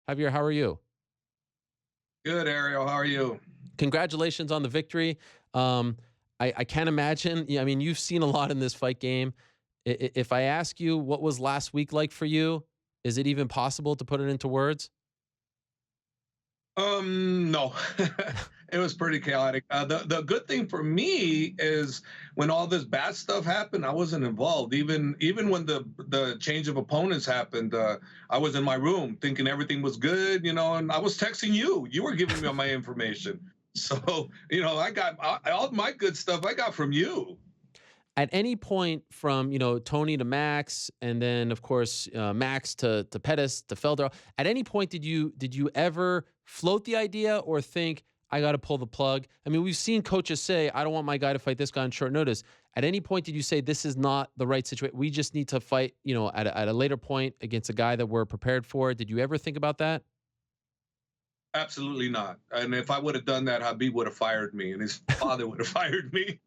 Javier, how are you? Good, Ariel. How are you? Congratulations on the victory. Um, I can't imagine. Yeah, I mean, you've seen a lot in this fight game. If I ask you what was last week like for you, is it even possible to put it into words? No, it was pretty chaotic. The good thing for me is when all this bad stuff happened, I wasn't involved. Even when the change of opponents happened, I was in my room thinking everything was good, and I was texting you. You were giving me all my information, so I got all my good stuff. I got from you. At any point from Tony to Max, and then of course Max to Pettis to Felder. At any point did you ever float the idea or think I got to pull the plug? I mean, we've seen coaches say I don't want my guy to fight this guy on short notice. At any point did you say this is not the right situation? We just need to fight, at a later point against a guy that we're prepared for. Did you ever think about that? Absolutely not. And if I would have done that, Habib would have fired me, and his father would have fired me.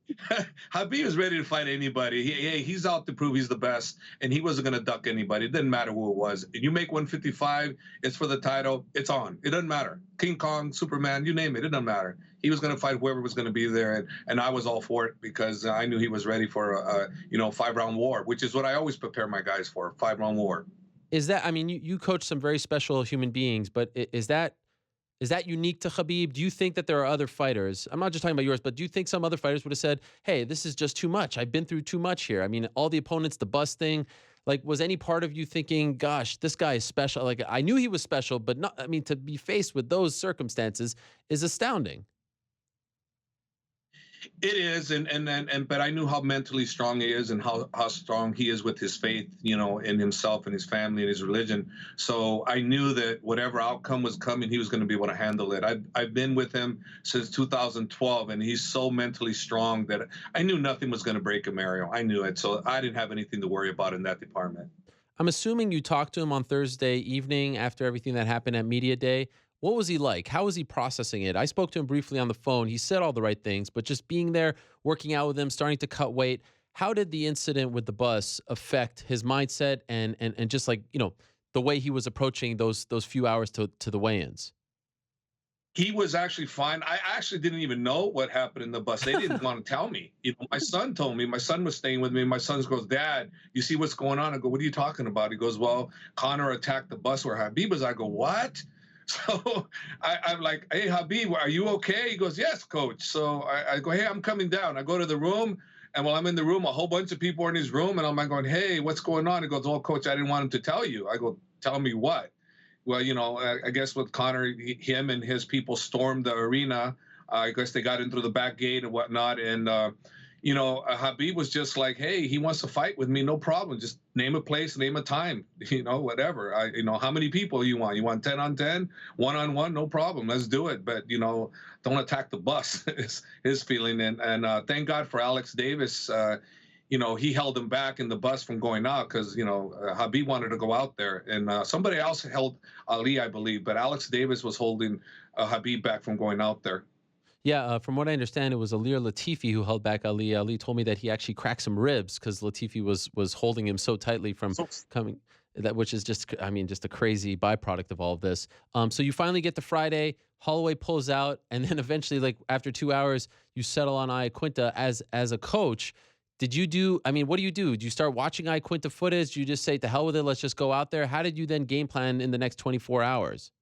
Habib is ready to fight anybody. He's out to prove he's the best, and he wasn't going to duck anybody. It didn't matter who it was. And you make 155, it's for the title. It's on. It doesn't matter. King Kong, Superman, you name it. It doesn't matter. He was going to fight whoever was going to be there, and I was all for it because I knew he was ready for a 5-round war, which is what I always prepare my guys for, 5-round war. Is that, I mean, you coach some very special human beings, but is that unique to Khabib? Do you think that there are other fighters? I'm not just talking about yours, but do you think some other fighters would have said, "Hey, this is just too much. I've been through too much here." I mean, all the opponents, the bus thing. Like, was any part of you thinking, "Gosh, this guy is special"? Like, I knew he was special, but not. I mean, to be faced with those circumstances is astounding. It is, and but I knew how mentally strong he is and how strong he is with his faith, in himself and his family and his religion. So I knew that whatever outcome was coming, he was going to be able to handle it. I've been with him since 2012, and he's so mentally strong that I knew nothing was going to break him, Mario. I knew it, so I didn't have anything to worry about in that department. I'm assuming you talked to him on Thursday evening after everything that happened at Media Day. What was he like? How was he processing it? I spoke to him briefly on the phone. He said all the right things, but just being there, working out with him, starting to cut weight. How did the incident with the bus affect his mindset and just like, the way he was approaching those few hours to the weigh-ins? He was actually fine. I actually didn't even know what happened in the bus. They didn't want to tell me. My son told me. My son was staying with me. My son goes, "Dad, you see what's going on?" I go, "What are you talking about?" He goes, "Well, Connor attacked the bus where Habib was." I go, "What?" So I'm like, "Hey, Habib, are you okay?" He goes, "Yes, coach." So I go, "Hey, I'm coming down." I go to the room, and while I'm in the room, a whole bunch of people are in his room, and I'm like going, "Hey, what's going on?" He goes, "Oh, coach, I didn't want him to tell you." I go, "Tell me what?" Well, I guess with Connor, him and his people stormed the arena. I guess they got in through the back gate and whatnot. And, Habib was just like, "Hey, he wants to fight with me. No problem. Just name a place, name a time, whatever. How many people you want? You want 10 on 10, 1-on-1? No problem. Let's do it. But, don't attack the bus," is his feeling. And thank God for Alex Davis. He held him back in the bus from going out because, Habib wanted to go out there. And somebody else held Ali, I believe, but Alex Davis was holding Habib back from going out there. Yeah, from what I understand, it was Alir Latifi who held back Ali. Ali told me that he actually cracked some ribs because Latifi was holding him so tightly from So coming. That which is just, I mean, just a crazy byproduct of all of this. So you finally get to Friday. Holloway pulls out, and then eventually, like after 2 hours, you settle on Iaquinta as a coach. Did you do? I mean, what do you do? Do you start watching Iaquinta footage? Do you just say to hell with it? Let's just go out there. How did you then game plan in the next 24 hours?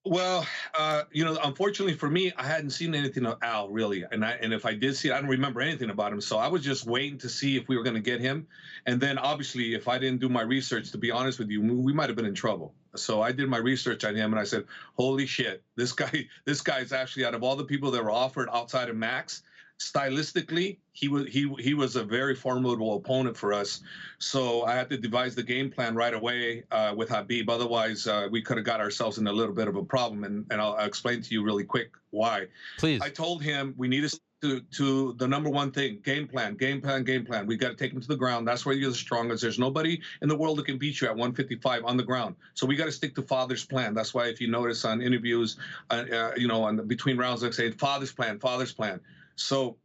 Well, unfortunately for me, I hadn't seen anything of Al really, and if I did see it, I don't remember anything about him. So I was just waiting to see if we were going to get him, and then obviously, if I didn't do my research, to be honest with you, we might have been in trouble. So I did my research on him, and I said, "Holy shit, this guy's actually out of all the people that were offered outside of Max." Stylistically, he was a very formidable opponent for us. So I had to devise the game plan right away with Habib. Otherwise, we could have got ourselves in a little bit of a problem. And I'll explain to you really quick why. I Please. told him we need to to the number one thing: game plan, game plan, game plan. We got to take him to the ground. That's where you're the strongest. There's nobody in the world that can beat you at 155 on the ground. So we got to stick to father's plan. That's why if you notice on interviews, on between rounds, I say father's plan, father's plan. So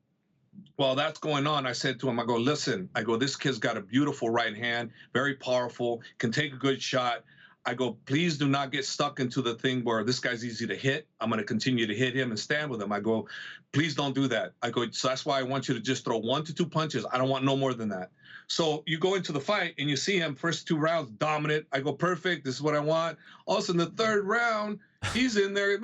while that's going on, I said to him, I go, "Listen," I go, "this kid's got a beautiful right hand, very powerful, can take a good shot. I go, please do not get stuck into the thing where this guy's easy to hit. I'm going to continue to hit him and stand with him. I go, please don't do that. I go, so that's why I want you to just throw 1 to 2 punches. I don't want no more than that. So you go into the fight and you see him first 2 rounds dominant. I go, perfect. This is what I want. All of a sudden, the 3rd round, he's in there,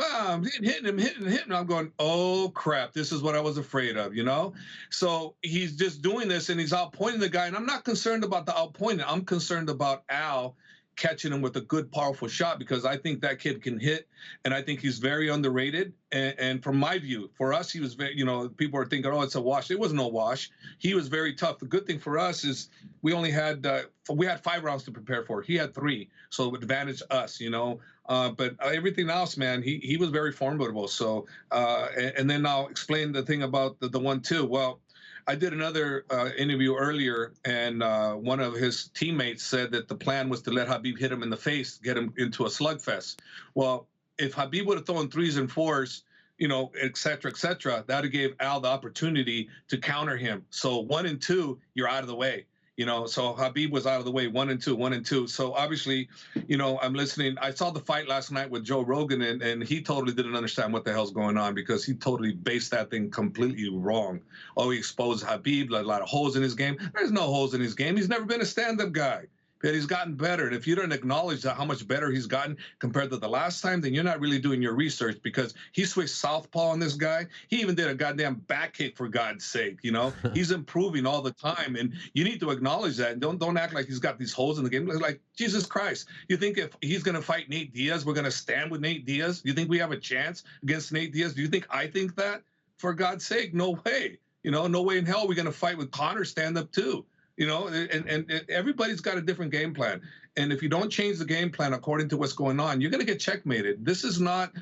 hitting him. I'm going, oh, crap. This is what I was afraid of, you know? So he's just doing this and he's outpointing the guy. And I'm not concerned about the outpointing. I'm concerned about Al catching him with a good, powerful shot, because I think that kid can hit, and I think he's very underrated. And from my view, for us, he was very, you know, people are thinking, oh, it's a wash. It was no wash. He was very tough. The good thing for us is we only had 5 rounds to prepare for. He had 3, so it would advantage us, you know. But everything else, man, he was very formidable. So, and then I'll explain the thing about the 1-2. Well, I did another interview earlier, and one of his teammates said that the plan was to let Khabib hit him in the face, get him into a slugfest. Well, if Khabib would have thrown 3s and 4s, you know, et cetera, that would have gave Al the opportunity to counter him. So 1 and 2, you're out of the way. You know, so Khabib was out of the way, 1 and 2, 1 and 2. So obviously, you know, I'm listening. I saw the fight last night with Joe Rogan, and he totally didn't understand what the hell's going on, because he totally based that thing completely wrong. Oh, he exposed Khabib, a lot of holes in his game. There's no holes in his game. He's never been a stand-up guy. But he's gotten better. And if you don't acknowledge that, how much better he's gotten compared to the last time, then you're not really doing your research, because he switched southpaw on this guy. He even did a goddamn back kick, for God's sake. You know, he's improving all the time, and you need to acknowledge that. And don't act like he's got these holes in the game. Like, Jesus Christ, you think if he's going to fight Nate Diaz, we're going to stand with Nate Diaz? Do you think we have a chance against Nate Diaz? Do you think I think that? For God's sake, no way. You know, no way in hell we're going to fight with Conor stand up too. You know, and everybody's got a different game plan. And if you don't change the game plan according to what's going on, you're going to get checkmated. This is not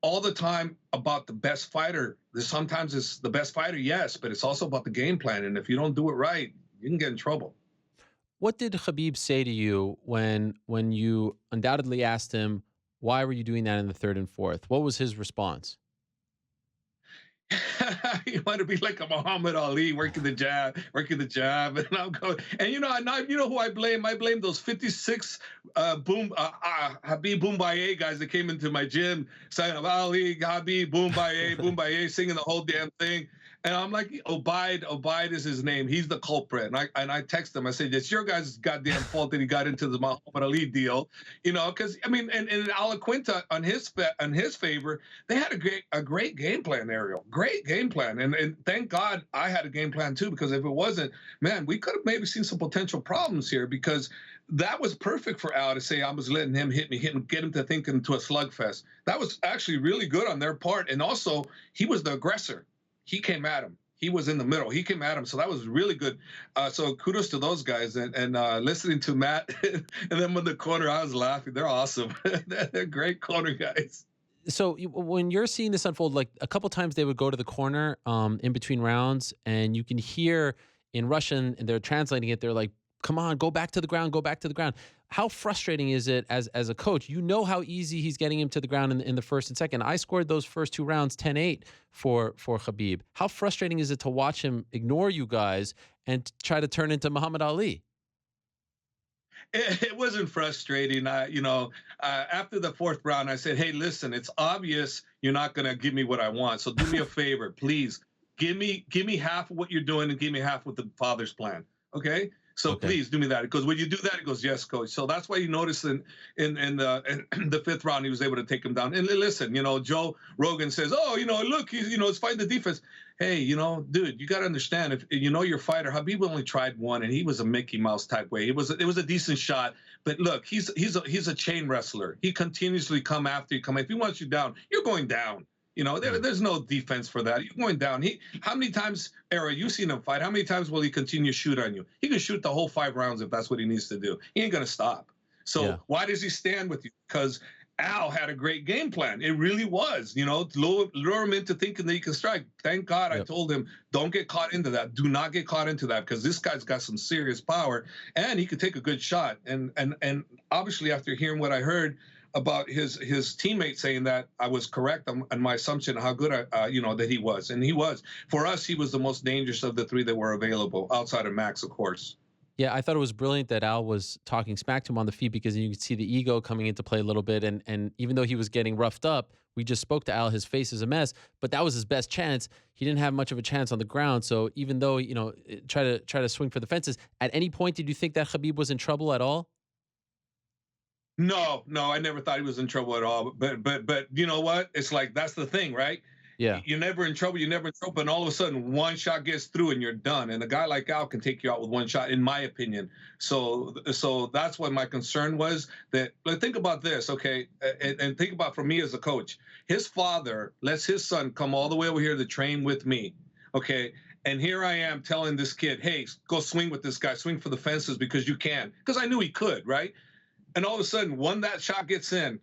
all the time about the best fighter. Sometimes it's the best fighter, yes, but it's also about the game plan. And if you don't do it right, you can get in trouble. What did Khabib say to you when you undoubtedly asked him, why were you doing that in the 3rd and 4th? What was his response? You want to be like a Muhammad Ali, working the jab, and I'm going. And you know who I blame? I blame those 56 Habib Boombaye guys that came into my gym saying Ali, Habib Boombaye, singing the whole damn thing. And I'm like, Obaid is his name. He's the culprit. And I text him. I said, it's your guys' goddamn fault that he got into the Muhammad Ali deal. You know, because I mean, and Alaquinta on his favor, they had a great game plan, Ariel. Great game plan. And thank God I had a game plan too, because if it wasn't, man, we could have maybe seen some potential problems here, because that was perfect for Al to say I was letting him hit me, get him to think into a slugfest. That was actually really good on their part. And also, he was the aggressor. He came at him. He was in the middle. He came at him. So that was really good. So kudos to those guys. And listening to Matt and then in the corner, I was laughing. They're awesome. They're great corner guys. So when you're seeing this unfold, like a couple times they would go to the corner in between rounds, and you can hear in Russian, and they're translating it. They're like, come on, go back to the ground, go back to the ground. How frustrating is it as a coach? You know how easy he's getting him to the ground in the 1st and 2nd. I scored those first 2 rounds 10-8 for Khabib. How frustrating is it to watch him ignore you guys and try to turn into Muhammad Ali? It wasn't frustrating. After the 4th round, I said, hey, listen, it's obvious you're not going to give me what I want. So do me a favor, please. Give me half of what you're doing and give me half of the father's plan. Okay? So please do me that. Because when you do that, it goes, yes, coach. So that's why you notice in the 5th round, he was able to take him down. And listen, Joe Rogan says, oh, look, he's, it's fighting the defense. Hey, dude, you got to understand, if your fighter, Khabib only tried one, and he was a Mickey Mouse type way. It was a decent shot. But look, he's a chain wrestler. He continuously come after you. If he wants you down, you're going down. There's no defense for that. You're going down. How many times, Ariel, you've seen him fight? How many times will he continue to shoot on you? He can shoot the whole 5 rounds if that's what he needs to do. He ain't going to stop. So why does he stand with you? Because Al had a great game plan. It really was, lure him into thinking that he can strike. Thank God I told him, don't get caught into that. Do not get caught into that, because this guy's got some serious power, and he could take a good shot. And obviously, after hearing what I heard about his teammate saying that, I was correct on my assumption of how good that he was. And he was. For us, he was the most dangerous of the 3 that were available, outside of Max, of course. Yeah, I thought it was brilliant that Al was talking smack to him on the feet because you could see the ego coming into play a little bit. And even though he was getting roughed up, we just spoke to Al. His face is a mess, but that was his best chance. He didn't have much of a chance on the ground. So even though try to swing for the fences, at any point did you think that Khabib was in trouble at all? No, no, I never thought he was in trouble at all. But you know what? It's like that's the thing, right? Yeah, You're never in trouble. You're never in trouble, and all of a sudden, one shot gets through, and you're done. And a guy like Al can take you out with one shot, in my opinion. So that's what my concern was. That like, think about this, okay? And think about for me as a coach. His father lets his son come all the way over here to train with me, okay? And here I am telling this kid, hey, go swing with this guy, swing for the fences because you can, because I knew he could, right? And all of a sudden, when that shot gets in,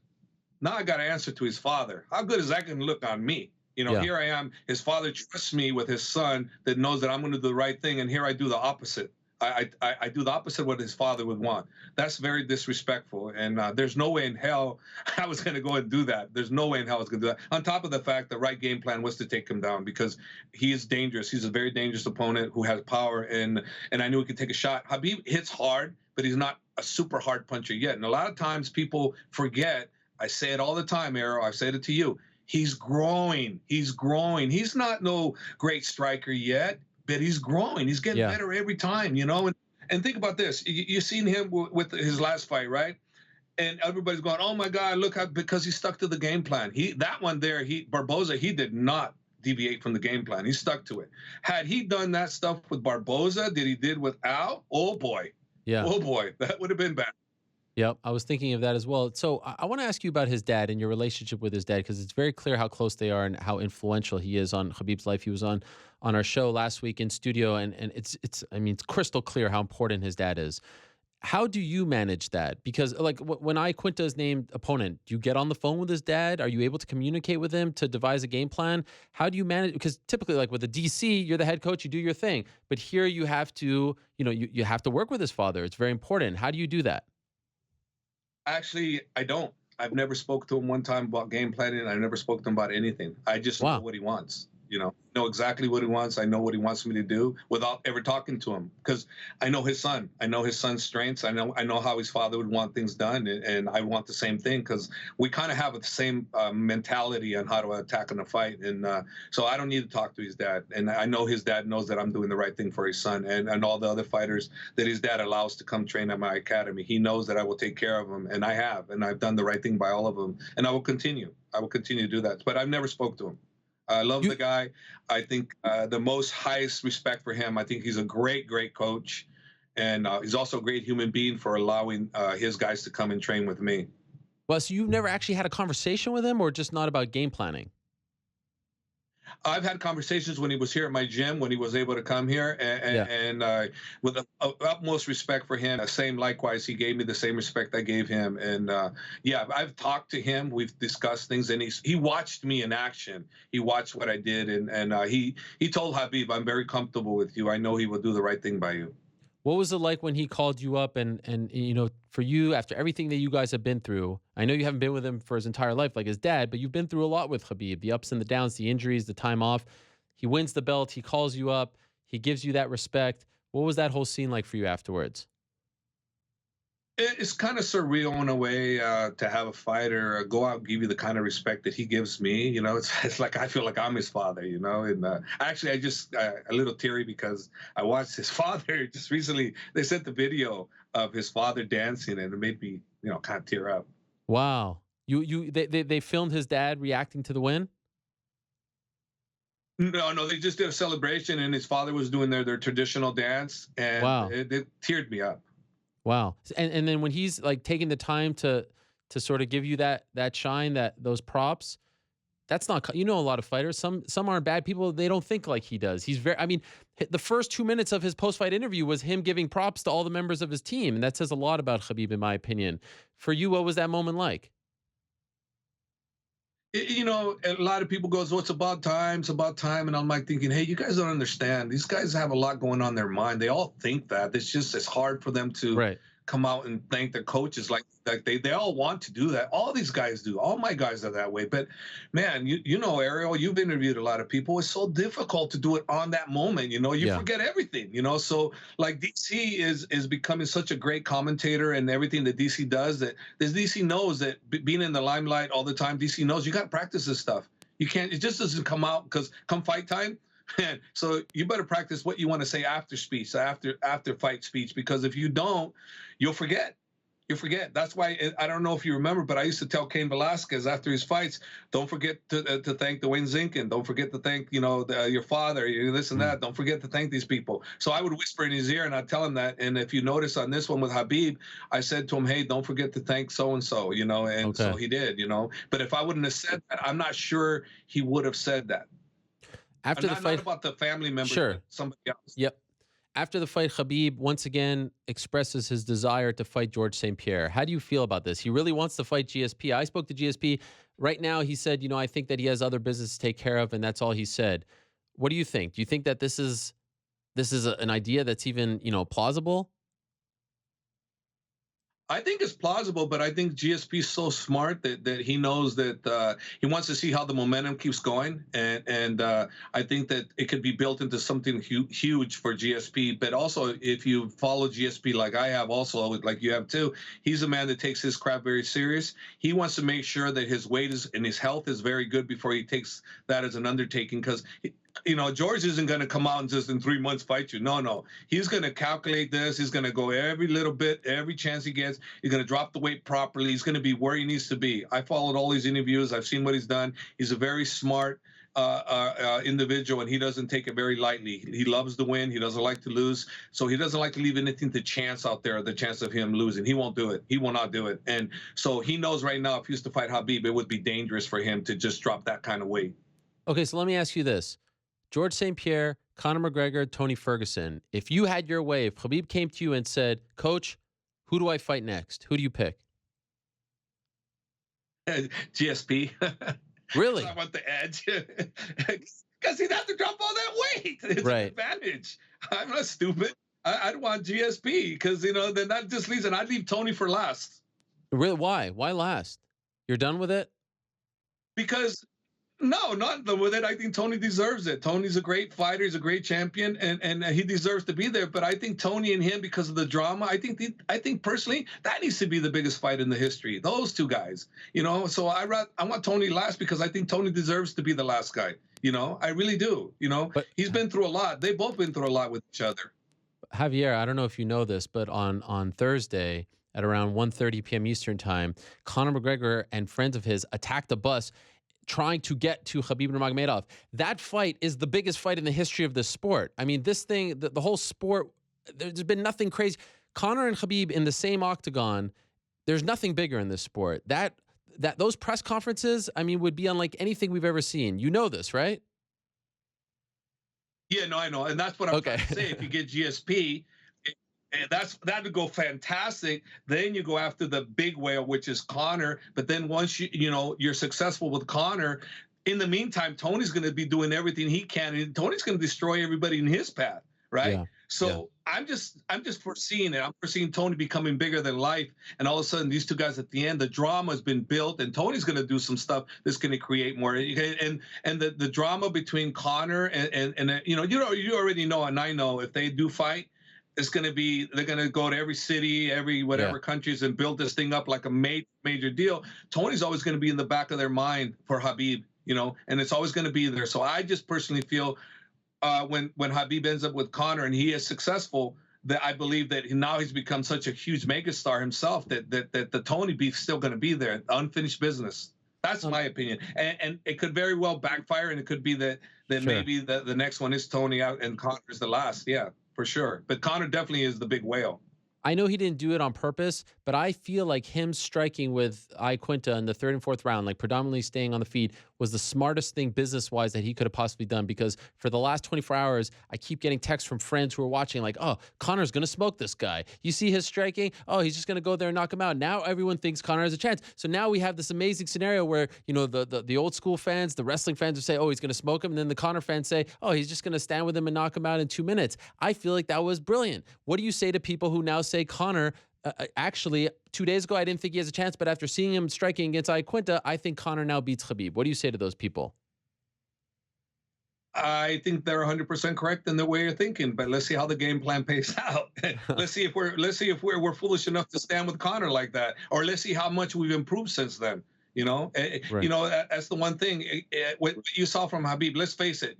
now I got to answer to his father. How good is that going to look on me? yeah, Here I am. His father trusts me with his son that knows that I'm going to do the right thing, and here I do the opposite. I do the opposite of what his father would want. That's very disrespectful, and there's no way in hell I was going to go and do that. There's no way in hell I was going to do that. On top of the fact the right game plan was to take him down because he is dangerous. He's a very dangerous opponent who has power, and I knew he could take a shot. Khabib hits hard, but he's not a super hard puncher yet. And a lot of times people forget. I say it all the time, Arrow. I've said it to you. He's growing. He's growing. He's not no great striker yet, but he's growing. He's getting yeah, better every time, you know? And think about this. You've seen him with his last fight, right? And everybody's going, oh, my God, look how, because he stuck to the game plan. That one there, Barboza, he did not deviate from the game plan. He stuck to it. Had he done that stuff with Barboza that he did with Al, oh, boy. yeah. Oh, boy, that would have been bad. Yep, I was thinking of that as well. So I want to ask you about his dad and your relationship with his dad because it's very clear how close they are and how influential he is on Khabib's life. He was on our show last week in studio, and it's crystal clear how important his dad is. How do you manage that? Because like when Quinta is named opponent, do you get on the phone with his dad? Are you able to communicate with him to devise a game plan? How do you manage? Because typically, like with the DC, you're the head coach, you do your thing. But here you have to, you have to work with his father. It's very important. How do you do that? Actually, I don't. I've never spoke to him one time about game planning. I never spoke to him about anything. I just know Wow. what he wants. Know exactly what he wants. I know what he wants me to do without ever talking to him because I know his son. I know his son's strengths. I know how his father would want things done, and I want the same thing because we kind of have the same mentality on how to attack in a fight. And so I don't need to talk to his dad. And I know his dad knows that I'm doing the right thing for his son and all the other fighters that his dad allows to come train at my academy. He knows that I will take care of him, and I have, and I've done the right thing by all of them, and I will continue. I will continue to do that. But I've never spoke to him. I love the guy. I think the most highest respect for him. I think he's a great, great coach. And he's also a great human being for allowing his guys to come and train with me. Well, so you've never actually had a conversation with him or just not about game planning? I've had conversations when he was here at my gym, when he was able to come here, and with the utmost respect for him. Same likewise, he gave me the same respect I gave him. And yeah, I've talked to him. We've discussed things, and he watched me in action. He watched what I did, and he told Khabib, "I'm very comfortable with you. I know he will do the right thing by you." What was it like when he called you up and for you after everything that you guys have been through? I know you haven't been with him for his entire life like his dad, but you've been through a lot with Khabib, the ups and the downs, the injuries, the time off. He wins the belt, he calls you up, he gives you that respect. What was that whole scene like for you afterwards? It's kind of surreal in a way to have a fighter go out and give you the kind of respect that he gives me. It's like I feel like I'm his father. And actually, I just a little teary because I watched his father just recently. They sent the video of his father dancing, and it made me kind of tear up. Wow. They filmed his dad reacting to the win? No, they just did a celebration, and his father was doing their traditional dance, and Wow. it teared me up. Wow. And then when he's like taking the time to sort of give you that shine, those props, that's not, a lot of fighters, some aren't bad people. They don't think like he does. He's the first 2 minutes of his post-fight interview was him giving props to all the members of his team. And that says a lot about Khabib, in my opinion. For you, what was that moment like? A lot of people goes, "Oh, it's about time, it's about time," and I'm like thinking, "Hey, you guys don't understand. These guys have a lot going on in their mind. They all think that it's hard for them to Right. come out and thank their coaches like they all want to do that. All these guys do. All my guys are that way. But man, you know, Ariel, you've interviewed a lot of people. It's so difficult to do it on that moment. You know, you forget everything. You know, so like DC is becoming such a great commentator and everything that DC does. That this DC knows that being in the limelight all the time, DC knows you got to practice this stuff. You can't. It just doesn't come out because come fight time. And so you better practice what you want to say after speech, after fight speech, because if you don't, you'll forget. You'll forget. That's why I don't know if you remember, but I used to tell Cain Velasquez after his fights, don't forget to thank Dwayne Zinkin. Don't forget to thank, you know, your father, this and that. Don't forget to thank these people. So I would whisper in his ear and I'd tell him that. And if you notice on this one with Khabib, I said to him, hey, don't forget to thank so-and-so, you know, and so he did, you know. But if I wouldn't have said that, I'm not sure he would have said that. After the fight, not about the family member, sure, somebody else. Yep. After the fight, Khabib once again expresses his desire to fight George St. Pierre. How do you feel about this? He really wants to fight GSP. I spoke to GSP. Right now, he said, you know, I think that he has other business to take care of, and that's all he said. What do you think? Do you think that this is an idea that's even, you know, plausible? I think it's plausible, but I think GSP is so smart that he knows that he wants to see how the momentum keeps going, and I think that it could be built into something huge for GSP. But also, if you follow GSP like I have, also like you have too, he's a man that takes his craft very serious. He wants to make sure that his weight is and his health is very good before he takes that as an undertaking, because you know, George isn't going to come out and just in 3 months fight you. No. He's going to calculate this. He's going to go every little bit, every chance he gets. He's going to drop the weight properly. He's going to be where he needs to be. I followed all these interviews. I've seen what he's done. He's a very smart individual, and he doesn't take it very lightly. He loves to win. He doesn't like to lose. So he doesn't like to leave anything to chance out there, the chance of him losing. He won't do it. He will not do it. And so he knows right now if he was to fight Khabib, it would be dangerous for him to just drop that kind of weight. Okay, so let me ask you this. George St. Pierre, Conor McGregor, Tony Ferguson. If you had your way, if Khabib came to you and said, Coach, who do I fight next? Who do you pick? GSP. Really? I want the edge. Because he'd have to drop all that weight. It's an advantage. I'm not stupid. I'd want GSP because, you know, then that just leaves, and I'd leave Tony for last. Really? Why? Why last? You're done with it? Because... No, not with it. I think Tony deserves it. Tony's a great fighter. He's a great champion, and he deserves to be there. But I think Tony and him, because of the drama, I think personally that needs to be the biggest fight in the history. Those two guys, you know. So I want Tony last because I think Tony deserves to be the last guy. You know, I really do. You know, but he's been through a lot. They've both been through a lot with each other. Javier, I don't know if you know this, but on Thursday at around 1:30 p.m. Eastern time, Conor McGregor and friends of his attacked a bus trying to get to Khabib Nurmagomedov. That fight is the biggest fight in the history of the sport. I mean, this thing, the whole sport, there's been nothing crazy. Conor and Khabib in the same octagon, there's nothing bigger in this sport. Those press conferences, I mean, would be unlike anything we've ever seen. You know this, right? Yeah, no, I know. And that's what I'm trying to say. If you get GSP, and that would go fantastic. Then you go after the big whale, which is Conor. But then once you're successful with Conor, in the meantime, Tony's going to be doing everything he can, and Tony's going to destroy everybody in his path, right? Yeah. So yeah. I'm just foreseeing it. I'm foreseeing Tony becoming bigger than life, and all of a sudden these two guys at the end, the drama has been built, and Tony's going to do some stuff that's going to create more. And the drama between Conor and you already know, and I know if they do fight. It's going to be, they're going to go to every city, every whatever countries and build this thing up like a major deal. Tony's always going to be in the back of their mind for Khabib, you know, and it's always going to be there. So I just personally feel when Khabib ends up with Conor and he is successful, that I believe that now he's become such a huge megastar himself that the Tony beef's still going to be there, unfinished business. That's my opinion. And it could very well backfire, and it could be that maybe the next one is Tony out and Conor's the last. Yeah. For sure. But Conor definitely is the big whale. I know he didn't do it on purpose, but I feel like him striking with Quinta in the third and fourth round, like predominantly staying on the feet, was the smartest thing business-wise that he could have possibly done, because for the last 24 hours, I keep getting texts from friends who are watching like, oh, Conor's going to smoke this guy. You see his striking? Oh, he's just going to go there and knock him out. Now everyone thinks Conor has a chance. So now we have this amazing scenario where, you know, the old school fans, the wrestling fans will say, oh, he's going to smoke him. And then the Conor fans say, oh, he's just going to stand with him and knock him out in 2 minutes. I feel like that was brilliant. What do you say to people who now say Conor Actually, 2 days ago, I didn't think he has a chance, but after seeing him striking against Iaquinta, I think Conor now beats Khabib. What do you say to those people? I think they're 100% correct in the way you're thinking, but let's see how the game plan pays out. let's see if we're foolish enough to stand with Conor like that, or let's see how much we've improved since then. Right. That's the one thing what you saw from Khabib. Let's face it.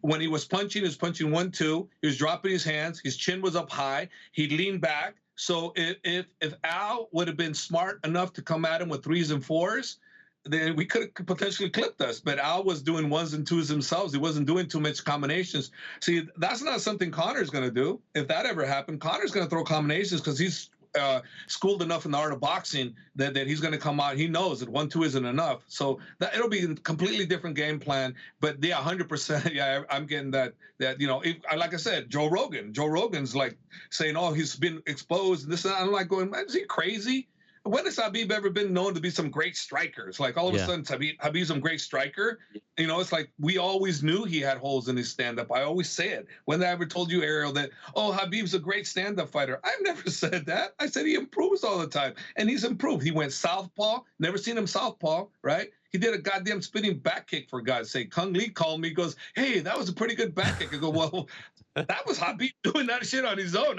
When he was punching 1-2. He was dropping his hands. His chin was up high. He leaned back. So if Al would have been smart enough to come at him with 3s and 4s, then we could have potentially clipped us. But Al was doing 1s and 2s himself. He wasn't doing too much combinations. See, that's not something Conor's going to do. If that ever happened, Conor's going to throw combinations because he's schooled enough in the art of boxing that he's going to come out. He knows that 1-2 isn't enough. So it'll be a completely different game plan. But yeah, 100%. Yeah, I'm getting that. Like I said, Joe Rogan's like saying, "Oh, he's been exposed." And this and that. I'm like going, "Is he crazy?" When has Khabib ever been known to be some great striker? It's like all of a sudden Khabib's some great striker. It's like we always knew he had holes in his stand-up. I always say it. When I ever told you, Ariel, that, oh, Khabib's a great stand-up fighter? I've never said that. I said he improves all the time. And he's improved. He went southpaw. Never seen him southpaw, right? He did a goddamn spinning back kick, for God's sake. Kung Lee called me, goes, "Hey, that was a pretty good back kick." I go, "Well, that was Khabib doing that shit on his own.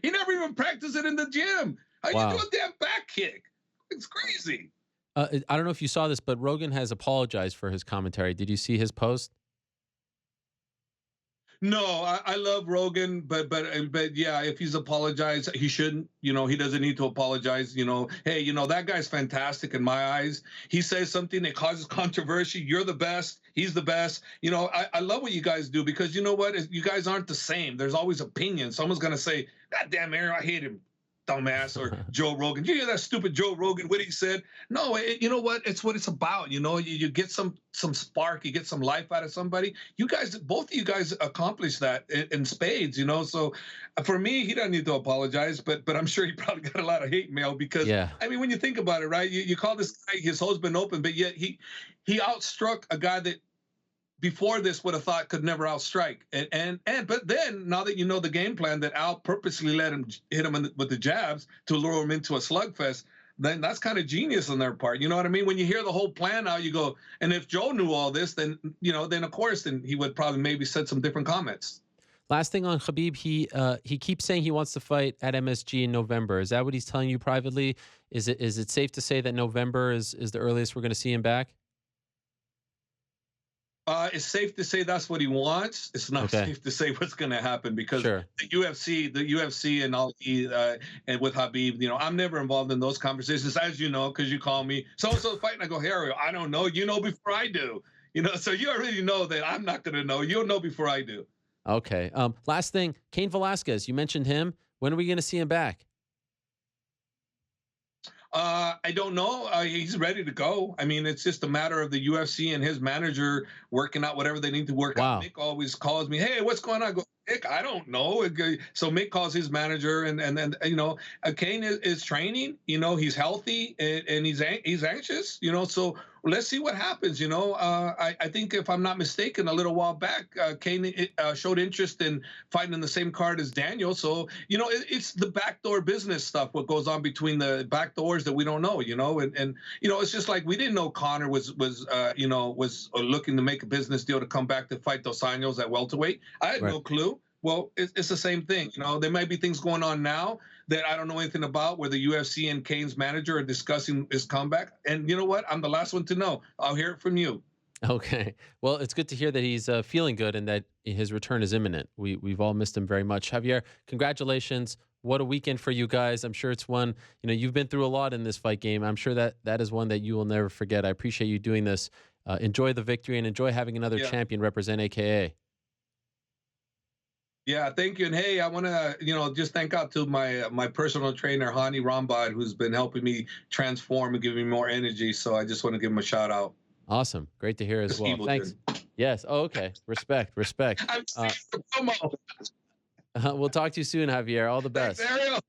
He never even practiced it in the gym. How you do a damn back kick? It's crazy." I don't know if you saw this, but Rogan has apologized for his commentary. Did you see his post? No, I love Rogan, but yeah, if he's apologized, he shouldn't. He doesn't need to apologize. Hey, that guy's fantastic in my eyes. He says something that causes controversy. You're the best. He's the best. I love what you guys do because you know what? You guys aren't the same. There's always opinions. Someone's gonna say, "God damn, Aaron, I hate him. Dumbass," or Joe Rogan. Did you hear that stupid Joe Rogan, what he said? No, you know what? It's what it's about. You get some spark, you get some life out of somebody. You guys, both of you guys accomplished that in spades, So for me, he doesn't need to apologize, but I'm sure he probably got a lot of hate mail because, when you think about it, right? You call this guy, his hole's been open, but yet he outstruck a guy that before this would have thought could never outstrike. But then now that you know the game plan that Al purposely let him hit him with the jabs to lure him into a slugfest, then that's kind of genius on their part. You know what I mean? When you hear the whole plan now, you go, and if Joe knew all this, then of course, then he would probably maybe said some different comments. Last thing on Khabib, he keeps saying he wants to fight at MSG in November. Is that what he's telling you privately? Is it safe to say that November is the earliest we're going to see him back? It's safe to say that's what he wants. It's not safe to say what's going to happen because the UFC and all and with Khabib, I'm never involved in those conversations, as you know, because you call me so fighting. I go, "Ariel, I don't know. You know before I do. So you already know that I'm not going to know. You'll know before I do." Okay. Last thing, Cain Velasquez. You mentioned him. When are we going to see him back? I don't know. He's ready to go. It's just a matter of the UFC and his manager working out whatever they need to work out. Mick always calls me, "Hey, what's going on?" I go, "Mick, I don't know." So Mick calls his manager, and Cain is training. He's healthy and he's anxious. So let's see what happens. I think if I'm not mistaken, a little while back, Cain showed interest in fighting in the same card as Daniel. So it's the backdoor business stuff. What goes on between the back doors that we don't know. And it's just like we didn't know Conor was looking to make a business deal to come back to fight Dos Anjos at welterweight. I had no clue. Well, it's the same thing. There might be things going on now that I don't know anything about where the UFC and Cain's manager are discussing his comeback. And you know what? I'm the last one to know. I'll hear it from you. Okay. Well, it's good to hear that he's feeling good and that his return is imminent. We've all missed him very much. Javier, congratulations. What a weekend for you guys. I'm sure it's one, you've been through a lot in this fight game. I'm sure that is one that you will never forget. I appreciate you doing this. Enjoy the victory and enjoy having another champion represent AKA. Yeah, thank you. And hey, I want to, just thank out to my personal trainer, Hani Rambad, who's been helping me transform and giving me more energy. So I just want to give him a shout out. Awesome. Great to hear as well. Thanks. Yes. Oh, okay. Respect. I'm seeing the promo. We'll talk to you soon, Javier. All the best. Thanks, Ariel.